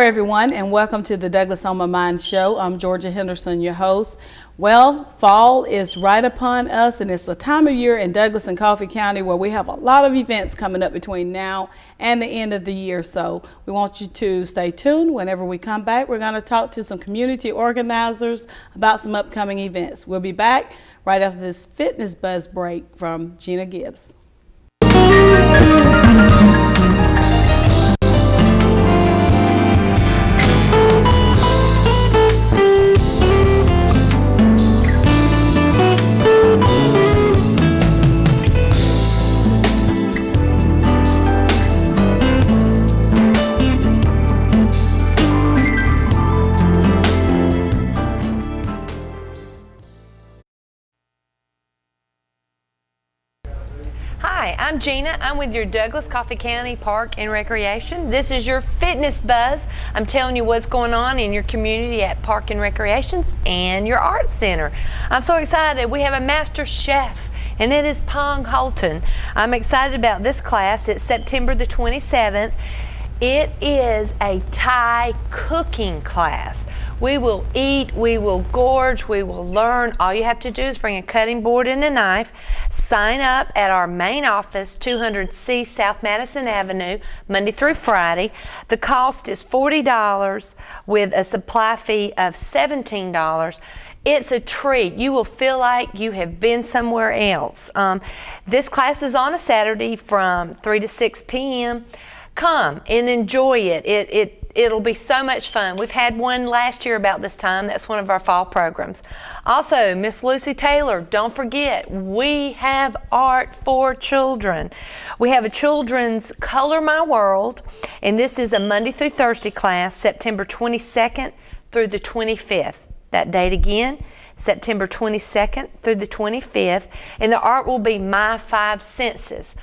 everyone, and welcome to the Douglas On My Mind show. I'm Georgia Henderson, your host. Well, fall is right upon us, and it's a time of year in Douglas and Coffee County where we have a lot of events coming up between now and the end of the year. So we want you to stay tuned. Whenever we come back, we're going to talk to some community organizers about some upcoming events. We'll be back right after this Fitness Buzz break from Gina Gibbs. Hi, I'm Gina. I'm with your Douglas Coffee County Park and Recreation. This is your Fitness Buzz. I'm telling you what's going on in your community at Park and Recreations and your Arts Center. I'm so excited. We have a master chef, and it is Pong Holton. I'm excited about this class. It's September the 27th. It is a Thai cooking class. We will eat, we will gorge, we will learn. All you have to do is bring a cutting board and a knife. Sign up at our main office, 200C South Madison Avenue, Monday through Friday. The cost is $40 with a supply fee of $17. It's a treat. You will feel like you have been somewhere else. This class is on a Saturday from 3 to 6 p.m. Come and enjoy it. It'll be so much fun. We've had one last year about this time. That's one of our fall programs. Also, Miss Lucy Taylor, don't forget, we have art for children. We have a children's Color My World, and this is a Monday through Thursday class, September 22nd through the 25th. That date again, September 22nd through the 25th, and the art will be My Five Senses.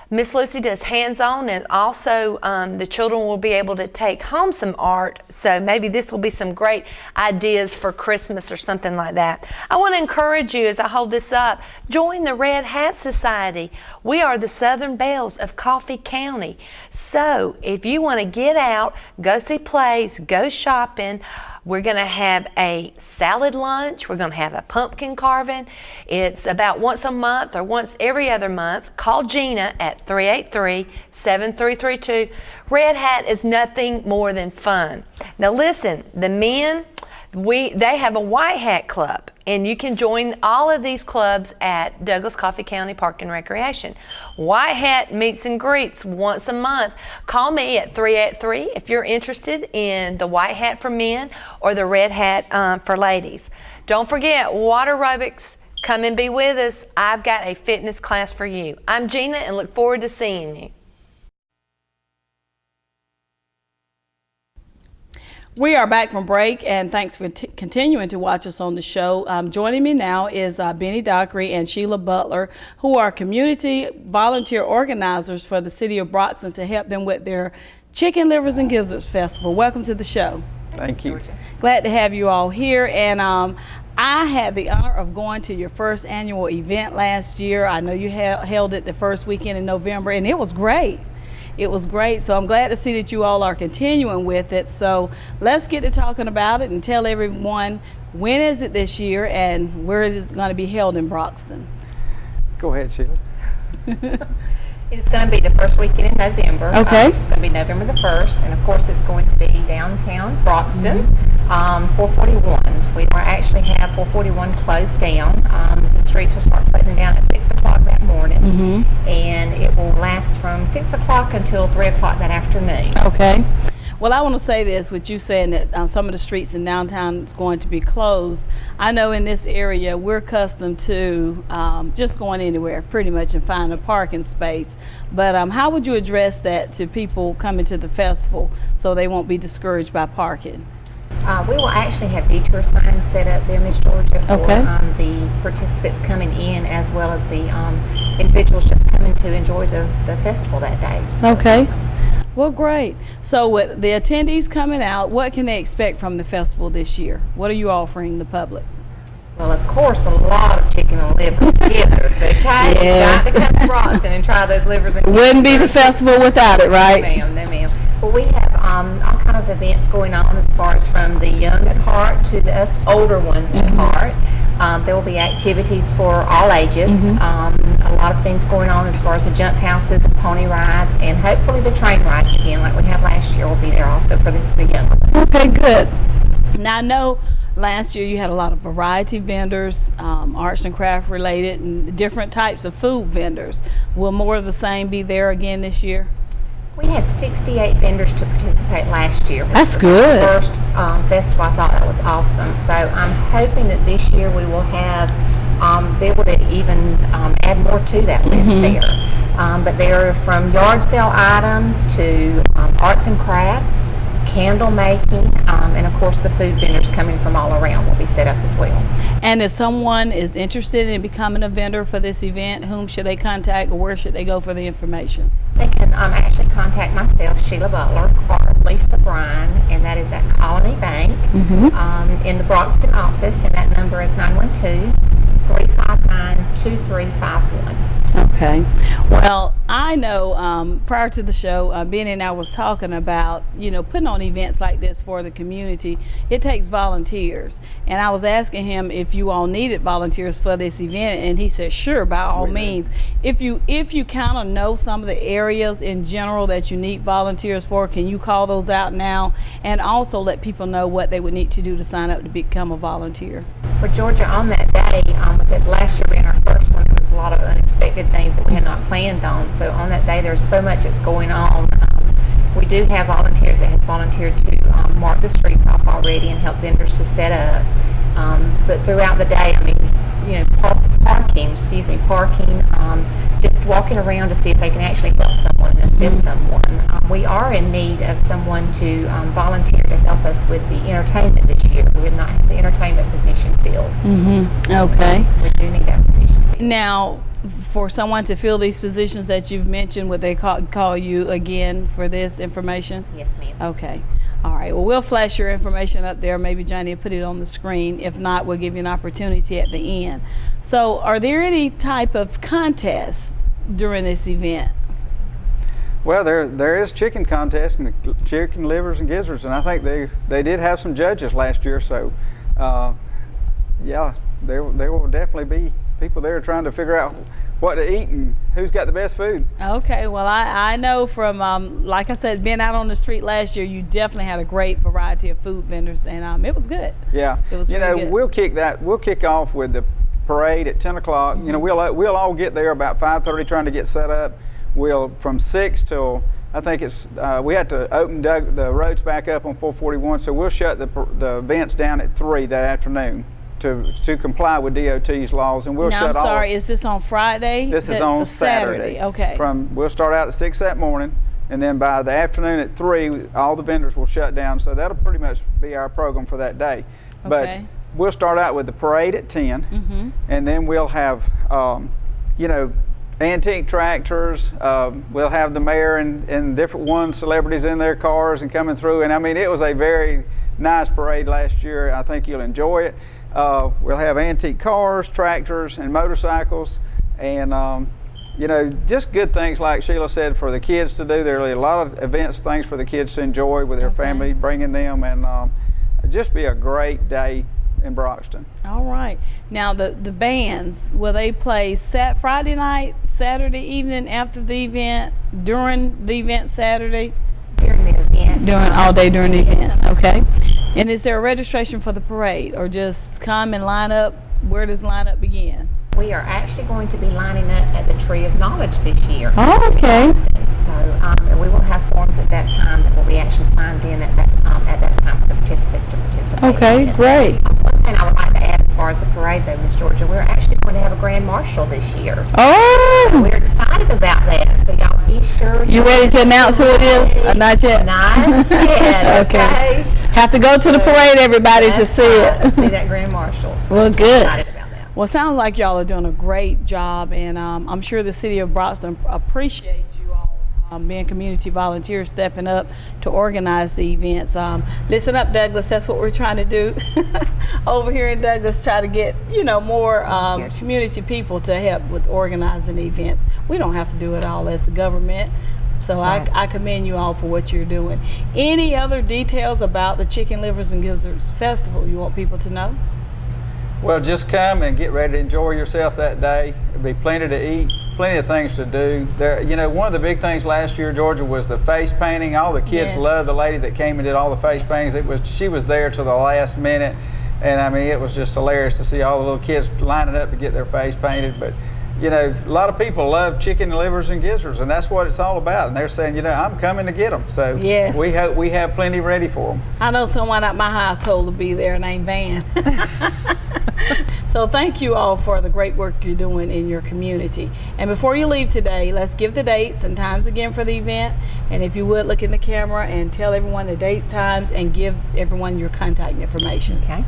Miss Lucy does hands-on, and also the children will be able to take home some art, so maybe this will be some great ideas for Christmas or something like that. I want to encourage you as I hold this up, join the Red Hat Society. We are the Southern Belles of Coffee County. So if you want to get out, go see plays, go shopping, we're going to have a salad lunch. We're going to have a pumpkin carving. It's about once a month or once every other month. Call Gina at 383-7332. Red Hat is nothing more than fun. Now listen, the men, they have a White Hat Club, and you can join all of these clubs at Douglas Coffee County Park and Recreation. White Hat meets and greets once a month. Call me at 383 if you're interested in the White Hat for men or the Red Hat for ladies. Don't forget, water aerobics. Come and be with us. I've got a fitness class for you. I'm Gina and look forward to seeing you. We are back from break, and thanks for continuing to watch us on the show. Joining me now is Benny Dockery and Sheila Butler, who are community volunteer organizers for the city of Broxton to help them with their Chicken Livers and Gizzards Festival. Welcome to the show. Thank you. Glad to have you all here. And I had the honor of going to your first annual event last year. I know you held it the first weekend in November, and it was great. It was great, so I'm glad to see that you all are continuing with it. So let's get to talking about it and tell everyone, when is it this year and where it is going to be held in Broxton? Go ahead, Sheila. It's going to be the first weekend in November. Okay. It's going to be November the 1st, and of course it's going to be downtown Broxton, 441. We don't actually have 441 closed down. The streets will start closing down at 6 o'clock that morning, and it will last from 6 o'clock until 3 o'clock that afternoon. Okay. Well, I want to say this with you saying that some of the streets in downtown is going to be closed. I know in this area we're accustomed to just going anywhere pretty much and finding a parking space. But how would you address that to people coming to the festival so they won't be discouraged by parking? We will actually have detour signs set up there, Miss Georgia, for the participants coming in, as well as the individuals just coming to enjoy the festival that day. Okay. Well, great. So with the attendees coming out, what can they expect from the festival this year? What are you offering the public? Well, of course, a lot of chicken and livers and gizzards, okay? Yes. You've got to come to Broxton and try those livers and gizzards. Wouldn't be the festival without it, right? No, ma'am. Well, we have all kind of events going on as far as from the young at heart to the us older ones at heart. There will be activities for all ages. A lot of things going on as far as the jump houses and pony rides, and hopefully the train rides again, like we had last year, will be there also for the younger ones. Okay, good. Now I know last year you had a lot of variety vendors, arts and craft related, and different types of food vendors. Will more of the same be there again this year? We had 68 vendors to participate last year. That's The good. First festival, I thought that was awesome. So I'm hoping that this year we will have be able to even add more to that list there. But they're from yard sale items to arts and crafts, candle making, and of course the food vendors coming from all around will be set up as well. And if someone is interested in becoming a vendor for this event, whom should they contact or where should they go for the information? They can actually contact myself, Sheila Butler, or Lisa Bryan, and that is at Colony Bank in the Broxton office, and that number is 912-359-2351. Okay. Well, I know prior to the show, Ben and I was talking about, putting on events like this for the community. It takes volunteers. And I was asking him if you all needed volunteers for this event, and he said, sure, by all means. If you kind of know some of the areas in general that you need volunteers for, can you call those out now? And also let people know what they would need to do to sign up to become a volunteer. For Georgia, on that day, with it last year being our first one, there was a lot of unexpected things that we had not planned on. So on that day, there's so much that's going on. We do have volunteers that has volunteered to mark the streets off already and help vendors to set up. But throughout the day, parking, just walking around to see if they can actually help someone and assist someone. We are in need of someone to volunteer to help us with the entertainment this year. We have not had the entertainment position filled. So Okay. we do need that position filled. Now, for someone to fill these positions that you've mentioned, would they call you again for this information? Yes, ma'am. Okay. All right. Well, we'll flash your information up there. Maybe Johnny will put it on the screen. If not, we'll give you an opportunity at the end. So, are there any type of contests during this event? Well, there is chicken contest and chicken livers and gizzards, and I think they did have some judges last year. So, yeah, there will definitely be people there trying to figure out what to eat and who's got the best food. Okay, well, I know from, like I said, being out on the street last year, you definitely had a great variety of food vendors, and it was good. Yeah, It was really good. we'll kick off with the parade at 10 o'clock. We'll all get there about 5:30 trying to get set up. We'll from 6 till I think it's we had to open the roads back up on 441, so we'll shut the events down at 3 that afternoon to comply with DOT's laws, and we'll Now, shut I'm sorry, all. is this on Friday? This is That's on a Saturday. Okay. We'll start out at 6 that morning, and then by the afternoon at 3, all the vendors will shut down. So that'll pretty much be our program for that day. But Okay. we'll start out with the parade at 10, and then we'll have, antique tractors. We'll have the mayor and different celebrities in their cars and coming through. And I mean, it was a very nice parade last year. I think you'll enjoy it. We'll have antique cars, tractors, and motorcycles, and just good things like Sheila said for the kids to do. There are a lot of events, things for the kids to enjoy with their family, bringing them, and just be a great day in Broxton. All right. Now, the bands, will they play Friday night, Saturday evening after the event, during the event Saturday? During the event. All day during the event, okay. And is there a registration for the parade, or just come and line up? Where does line up begin? We are actually going to be lining up at the Tree of Knowledge this year. Oh, okay. So and we will have forms at that time that will be actually signed in at that time for the participants to participate. Okay, in. great. One thing I would like to add as far as the parade though, Miss Georgia, we're actually going to have a grand marshal this year. Oh, We're excited about that, so y'all be sure. you ready to announce who it is? Not yet? Not yet, okay. Have to go to the parade, everybody, to That's see right, it. see that grand marshal. So Well, good. excited about that. Well, it sounds like y'all are doing a great job, and I'm sure the city of Broxton appreciates you all being community volunteers, stepping up to organize the events. Listen up, Douglas. That's what we're trying to do over here in Douglas. Try to get more community people to help with organizing the events. We don't have to do it all as the government. So I commend you all for what you're doing. Any other details about the Chicken Livers and Gizzards Festival you want people to know? Well, just come and get ready to enjoy yourself that day. There'll be plenty to eat, plenty of things to do. There, one of the big things last year, Georgia, was the face painting. All the kids loved the lady that came and did all the face paintings. She was there till the last minute, and I mean, it was just hilarious to see all the little kids lining up to get their face painted. But a lot of people love chicken livers and gizzards, and that's what it's all about. And they're saying, I'm coming to get them. So yes, we have plenty ready for them. I know someone at my household will be there named Van. So thank you all for the great work you're doing in your community. And before you leave today, let's give the dates and times again for the event. And if you would, look in the camera and tell everyone the date, times, and give everyone your contact information. Okay.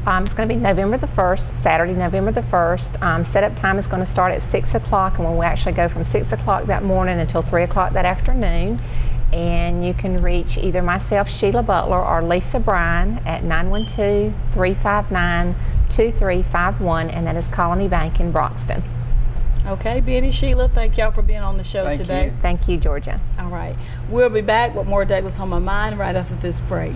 It's going to be November the 1st, Saturday, November the 1st. Setup time is going to start at 6 o'clock, and we'll actually go from 6 o'clock that morning until 3 o'clock that afternoon. And you can reach either myself, Sheila Butler, or Lisa Bryan at 912-359-2351, and that is Colony Bank in Broxton. Okay, Benny, Sheila, thank y'all for being on the show today. Thank you, Georgia. All right. We'll be back with more Douglas on My Mind right after this break.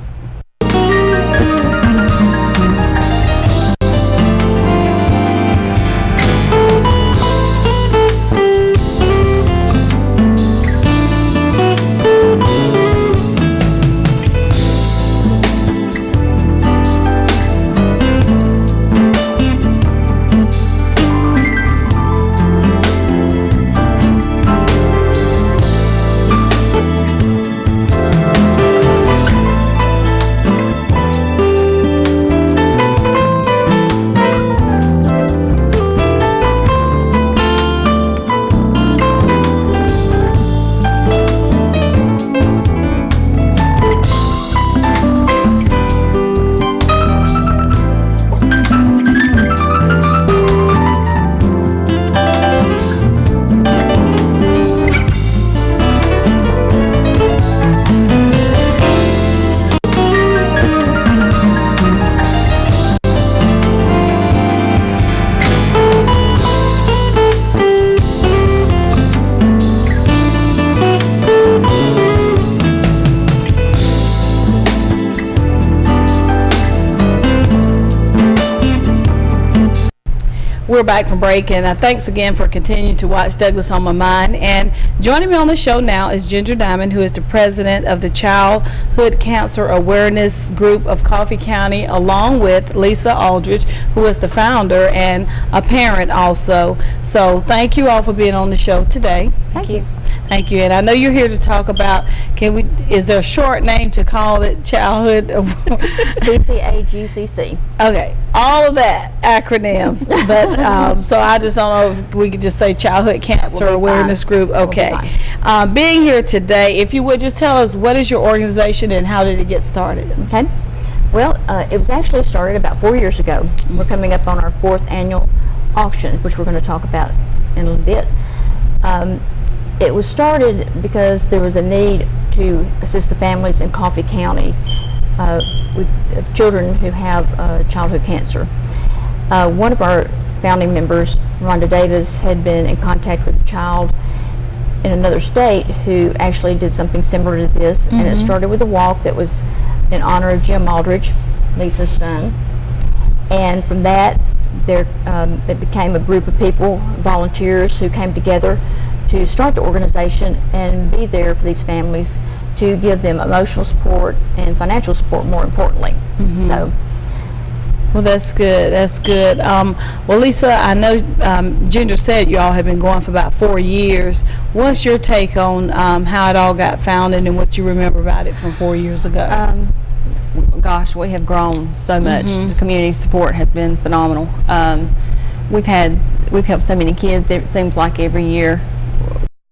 We're back from break, and thanks again for continuing to watch Douglas on My Mind. And joining me on the show now is Ginger Diamond, who is the president of the Childhood Cancer Awareness Group of Coffee County, along with Lisa Aldridge, who is the founder and a parent also. So thank you all for being on the show today. Thank you. Thank you. And I know you're here to talk about, is there a short name to call it Childhood? CCAGCC. Okay, all of that acronyms, but so I just don't know if we could just say Childhood Cancer Awareness Group. Okay, being here today, if you would just tell us, what is your organization and how did it get started? Okay. Well, it was actually started about 4 years ago. We're coming up on our 4th annual auction, which we're going to talk about in a little bit. It was started because there was a need to assist the families in Coffee County with children who have childhood cancer. One of our founding members, Rhonda Davis, had been in contact with a child in another state who actually did something similar to this, and it started with a walk that was in honor of Jim Aldridge, Lisa's son. And from that, it became a group of people, volunteers, who came together to start the organization and be there for these families, to give them emotional support and financial support, more importantly. So, well, that's good. That's good. Well, Lisa, I know Ginger said you all have been going for about 4 years. What's your take on how it all got founded and what you remember about it from 4 years ago? Gosh, we have grown so much. The community support has been phenomenal. We've helped so many kids. It seems like every year